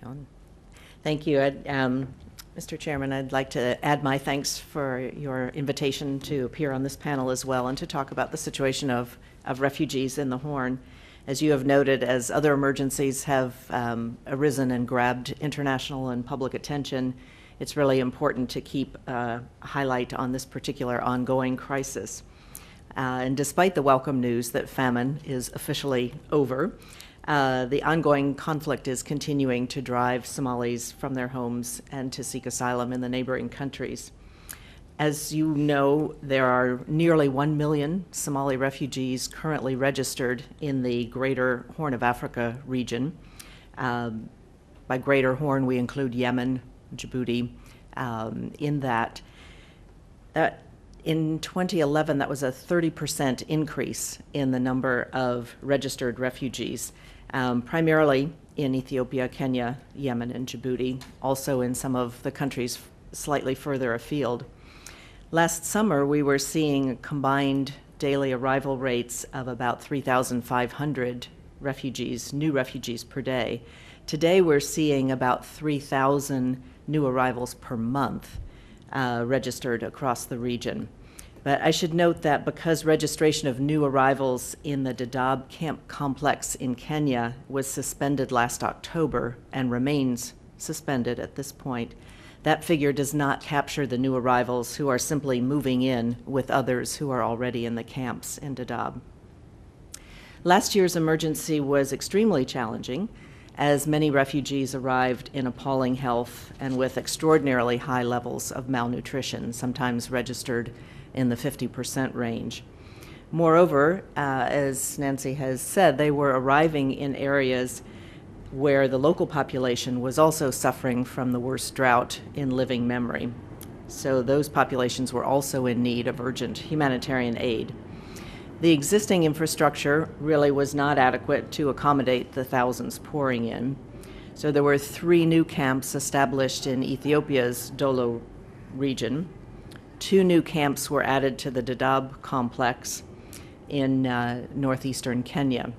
on. Thank you. Mr. Chairman, I'd like to add my thanks for your invitation to appear on this panel as well and to talk about the situation of refugees in the Horn. As you have noted, as other emergencies have arisen and grabbed international and public attention, it's really important to keep a highlight on this particular ongoing crisis. And despite the welcome news that famine is officially over, the ongoing conflict is continuing to drive Somalis from their homes and to seek asylum in the neighboring countries. As you know, there are nearly 1 million Somali refugees currently registered in the Greater Horn of Africa region. By Greater Horn, we include Yemen, Djibouti, in that. In 2011, that was a 30% increase in the number of registered refugees, primarily in Ethiopia, Kenya, Yemen, and Djibouti, also in some of the countries slightly further afield. Last summer, we were seeing combined daily arrival rates of about 3,500 refugees, new refugees per day. Today, we're seeing about 3,000 new arrivals per month registered across the region. But I should note that because registration of new arrivals in the Dadaab camp complex in Kenya was suspended last October and remains suspended at this point, that figure does not capture the new arrivals who are simply moving in with others who are already in the camps in Dadaab. Last year's emergency was extremely challenging, as many refugees arrived in appalling health and with extraordinarily high levels of malnutrition, sometimes registered in the 50% range. Moreover, as Nancy has said, they were arriving in areas where the local population was also suffering from the worst drought in living memory. So those populations were also in need of urgent humanitarian aid. The existing infrastructure really was not adequate to accommodate the thousands pouring in. So there were 3 new camps established in Ethiopia's Dolo region. 2 new camps were added to the Dadaab complex in northeastern Kenya.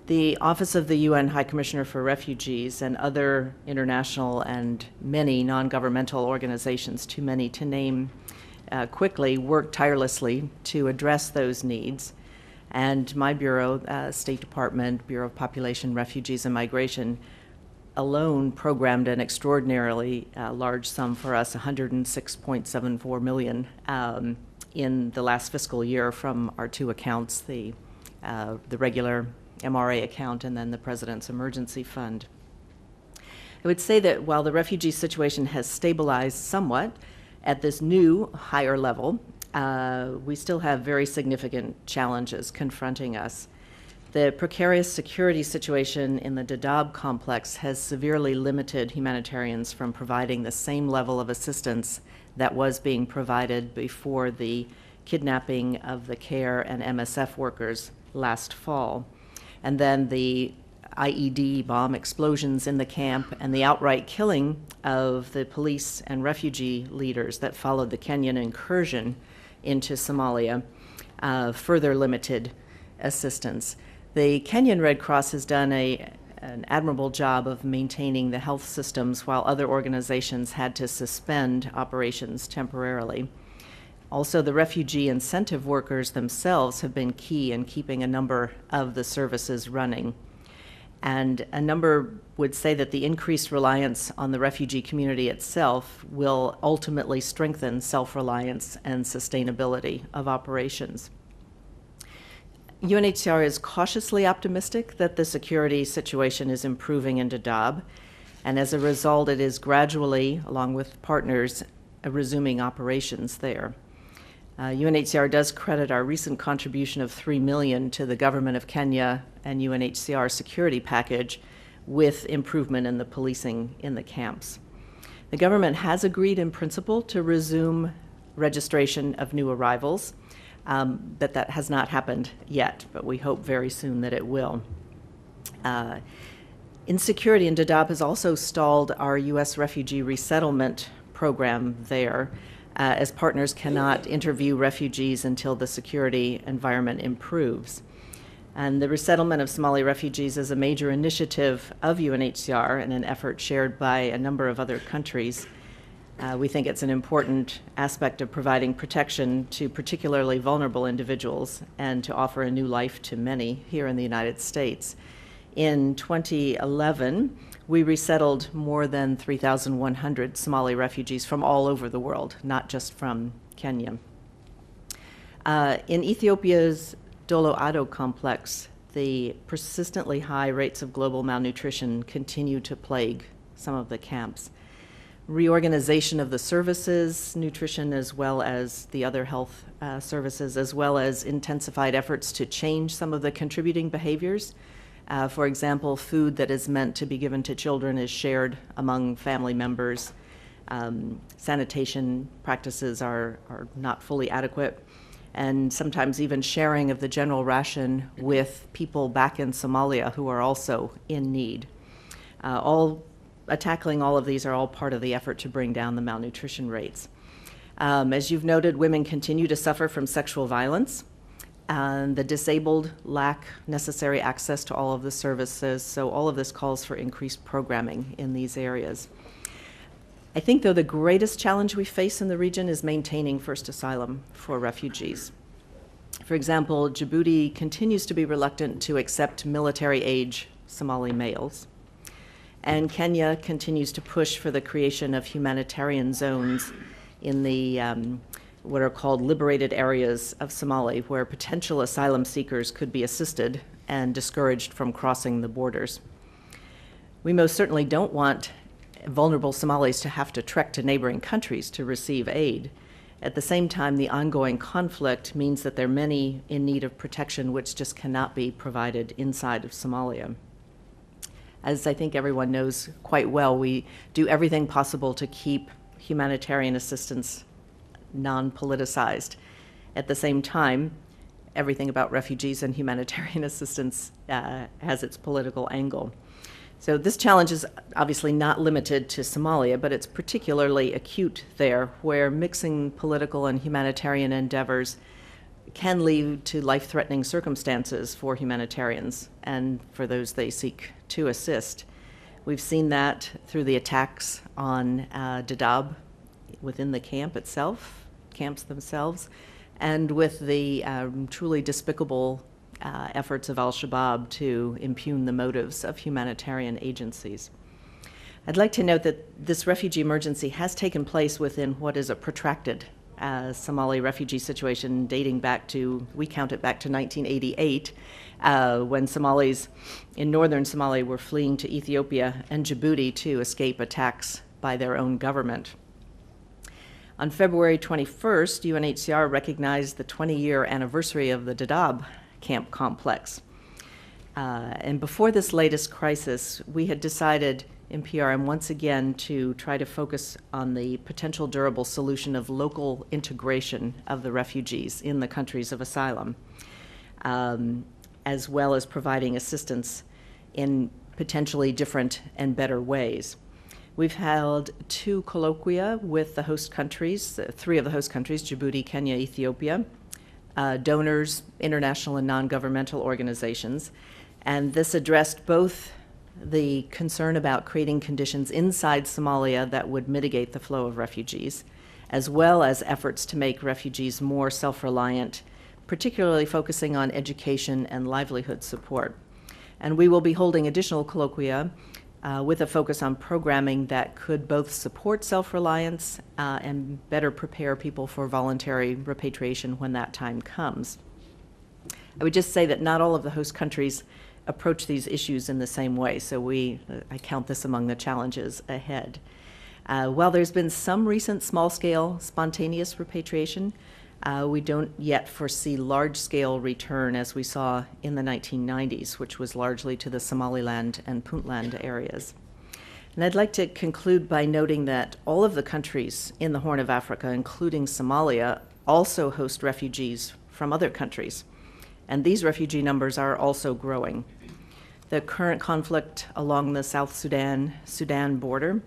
The Office of the UN High Commissioner for Refugees and other international and many non-governmental organizations, too many to name quickly, worked tirelessly to address those needs. And my bureau, State Department, Bureau of Population, Refugees, and Migration, alone programmed an extraordinarily large sum for us, $106.74 million in the last fiscal year from our 2 accounts, the regular MRA account and then the President's Emergency Fund. I would say that while the refugee situation has stabilized somewhat at this new higher level, we still have very significant challenges confronting us. The precarious security situation in the Dadaab complex has severely limited humanitarians from providing the same level of assistance that was being provided before the kidnapping of the CARE and MSF workers last fall. And then the IED bomb explosions in the camp and the outright killing of the police and refugee leaders that followed the Kenyan incursion into Somalia further limited assistance. The Kenyan Red Cross has done an admirable job of maintaining the health systems while other organizations had to suspend operations temporarily. Also, the refugee incentive workers themselves have been key in keeping a number of the services running. And a number would say that the increased reliance on the refugee community itself will ultimately strengthen self-reliance and sustainability of operations. UNHCR is cautiously optimistic that the security situation is improving in Dadaab, and as a result, it is gradually, along with partners, resuming operations there. UNHCR does credit our recent contribution of $3 million to the government of Kenya and UNHCR security package with improvement in the policing in the camps. The government has agreed in principle to resume registration of new arrivals, but that has not happened yet, but we hope very soon that it will. Insecurity in Dadaab has also stalled our U.S. refugee resettlement program there, as partners cannot interview refugees until the security environment improves. And the resettlement of Somali refugees is a major initiative of UNHCR and an effort shared by a number of other countries. We think it's an important aspect of providing protection to particularly vulnerable individuals and to offer a new life to many here in the United States. In 2011, we resettled more than 3,100 Somali refugees from all over the world, not just from Kenya. In Ethiopia's Dolo Ado complex, the persistently high rates of global malnutrition continue to plague some of the camps. Reorganization of the services, nutrition as well as the other health services, as well as intensified efforts to change some of the contributing behaviors. For example, food that is meant to be given to children is shared among family members. Sanitation practices are not fully adequate. And sometimes even sharing of the general ration with people back in Somalia who are also in need. Tackling all of these are all part of the effort to bring down the malnutrition rates. As you've noted, women continue to suffer from sexual violence, and the disabled lack necessary access to all of the services, so all of this calls for increased programming in these areas. I think, though, the greatest challenge we face in the region is maintaining first asylum for refugees. For example, Djibouti continues to be reluctant to accept military-age Somali males. And Kenya continues to push for the creation of humanitarian zones in the what are called liberated areas of Somalia, where potential asylum seekers could be assisted and discouraged from crossing the borders. We most certainly don't want vulnerable Somalis to have to trek to neighboring countries to receive aid. At the same time, the ongoing conflict means that there are many in need of protection which just cannot be provided inside of Somalia. As I think everyone knows quite well, we do everything possible to keep humanitarian assistance non-politicized. At the same time, everything about refugees and humanitarian assistance has its political angle. So this challenge is obviously not limited to Somalia, but it's particularly acute there, where mixing political and humanitarian endeavors can lead to life-threatening circumstances for humanitarians and for those they seek to assist. We've seen that through the attacks on Dadaab within the camps themselves, and with the truly despicable efforts of al-Shabaab to impugn the motives of humanitarian agencies. I'd like to note that this refugee emergency has taken place within what is a protracted Somali refugee situation dating back to, we count it back to 1988, when Somalis in northern Somalia were fleeing to Ethiopia and Djibouti to escape attacks by their own government. On February 21st, UNHCR recognized the 20-year anniversary of the Dadaab camp complex. And before this latest crisis, we had decided in PRM once again to try to focus on the potential durable solution of local integration of the refugees in the countries of asylum, as well as providing assistance in potentially different and better ways. We've held 2 colloquia with the host countries, 3 of the host countries, Djibouti, Kenya, Ethiopia, donors, international and non-governmental organizations, and this addressed both the concern about creating conditions inside Somalia that would mitigate the flow of refugees, as well as efforts to make refugees more self-reliant, particularly focusing on education and livelihood support. And we will be holding additional colloquia with a focus on programming that could both support self-reliance and better prepare people for voluntary repatriation when that time comes. I would just say that not all of the host countries approach these issues in the same way, so I count this among the challenges ahead. While there's been some recent small-scale spontaneous repatriation, we don't yet foresee large-scale return as we saw in the 1990s, which was largely to the Somaliland and Puntland areas. And I'd like to conclude by noting that all of the countries in the Horn of Africa, including Somalia, also host refugees from other countries, and these refugee numbers are also growing. The current conflict along the South Sudan border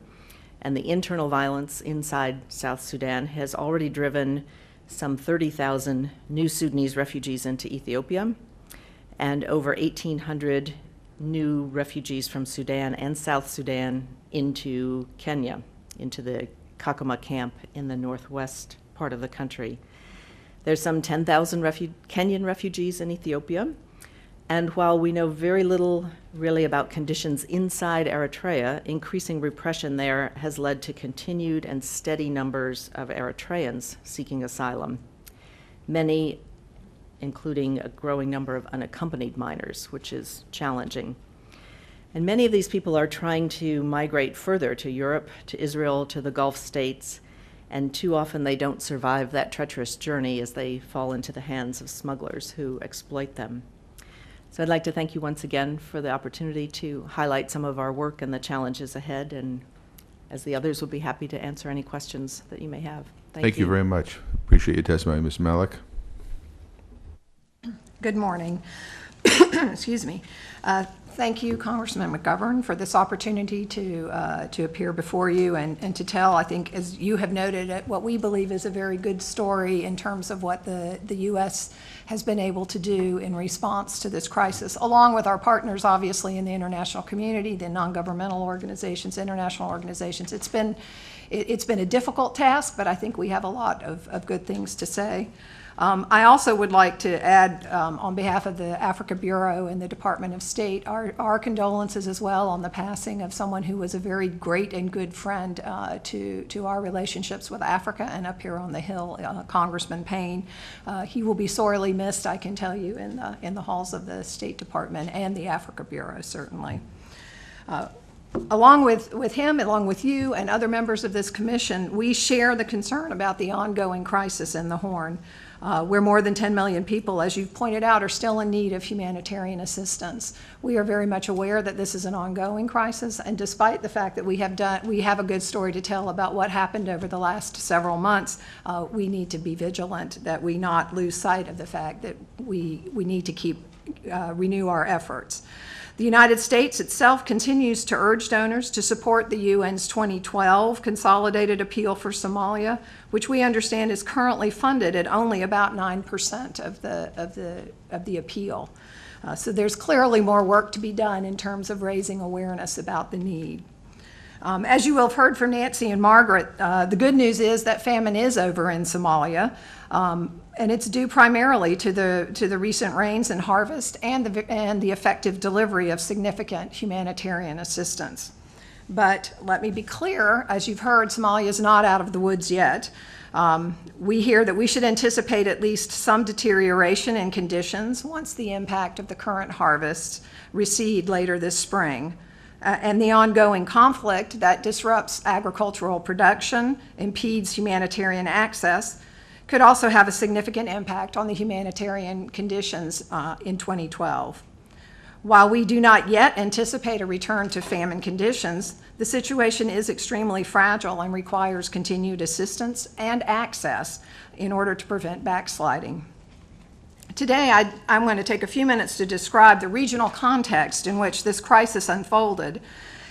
and the internal violence inside South Sudan has already driven some 30,000 new Sudanese refugees into Ethiopia, and over 1,800 new refugees from Sudan and South Sudan into Kenya, into the Kakuma camp in the northwest part of the country. There's some 10,000 Kenyan refugees in Ethiopia, and while we know very little really about conditions inside Eritrea, increasing repression there has led to continued and steady numbers of Eritreans seeking asylum. Many, including a growing number of unaccompanied minors, which is challenging. And many of these people are trying to migrate further to Europe, to Israel, to the Gulf states, and too often they don't survive that treacherous journey as they fall into the hands of smugglers who exploit them. So I'd like to thank you once again for the opportunity to highlight some of our work and the challenges ahead, and as the others will be happy to answer any questions that you may have. Thank you very much. Appreciate your testimony, Ms. Malik. Good morning. Excuse me. Thank you, Congressman McGovern, for this opportunity to appear before you and to tell, I think, as you have noted, what we believe is a very good story in terms of what the U.S. has been able to do in response to this crisis, along with our partners, obviously, in the international community, the non-governmental organizations, international organizations. It's been a difficult task, but I think we have a lot of good things to say. I also would like to add, on behalf of the Africa Bureau and the Department of State, our condolences as well on the passing of someone who was a very great and good friend to our relationships with Africa and up here on the Hill, Congressman Payne. He will be sorely missed, I can tell you, in the halls of the State Department and the Africa Bureau, certainly. Along with him, along with you and other members of this commission, we share the concern about the ongoing crisis in the Horn, where more than 10 million people, as you've pointed out, are still in need of humanitarian assistance. We are very much aware that this is an ongoing crisis, and despite the fact that we have a good story to tell about what happened over the last several months, we need to be vigilant that we not lose sight of the fact that we need to renew our efforts. The United States itself continues to urge donors to support the UN's 2012 Consolidated Appeal for Somalia, which we understand is currently funded at only about 9% of the appeal. So there's clearly more work to be done in terms of raising awareness about the need. As you will have heard from Nancy and Margaret, the good news is that famine is over in Somalia, and it's due primarily to the recent rains and harvest and the effective delivery of significant humanitarian assistance. But let me be clear, as you've heard, Somalia is not out of the woods yet. We hear that we should anticipate at least some deterioration in conditions once the impact of the current harvests recede later this spring. And the ongoing conflict that disrupts agricultural production, impedes humanitarian access, could also have a significant impact on the humanitarian conditions in 2012. While we do not yet anticipate a return to famine conditions, the situation is extremely fragile and requires continued assistance and access in order to prevent backsliding. Today, I'm going to take a few minutes to describe the regional context in which this crisis unfolded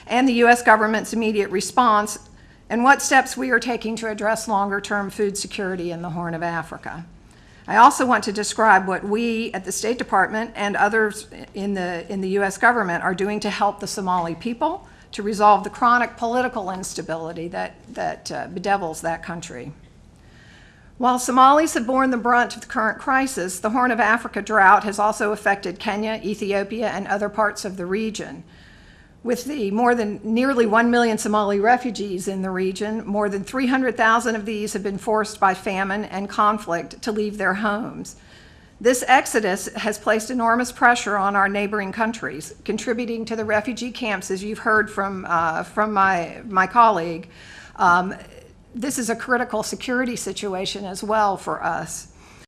and the U.S. government's immediate response and what steps we are taking to address longer-term food security in the Horn of Africa. I also want to describe what we at the State Department and others in the U.S. government are doing to help the Somali people to resolve the chronic political instability that bedevils that country. While Somalis have borne the brunt of the current crisis, the Horn of Africa drought has also affected Kenya, Ethiopia, and other parts of the region. With the nearly 1 million Somali refugees in the region, more than 300,000 of these have been forced by famine and conflict to leave their homes. This exodus has placed enormous pressure on our neighboring countries, contributing to the refugee camps, as you've heard from my colleague. This is a critical security situation as well for us.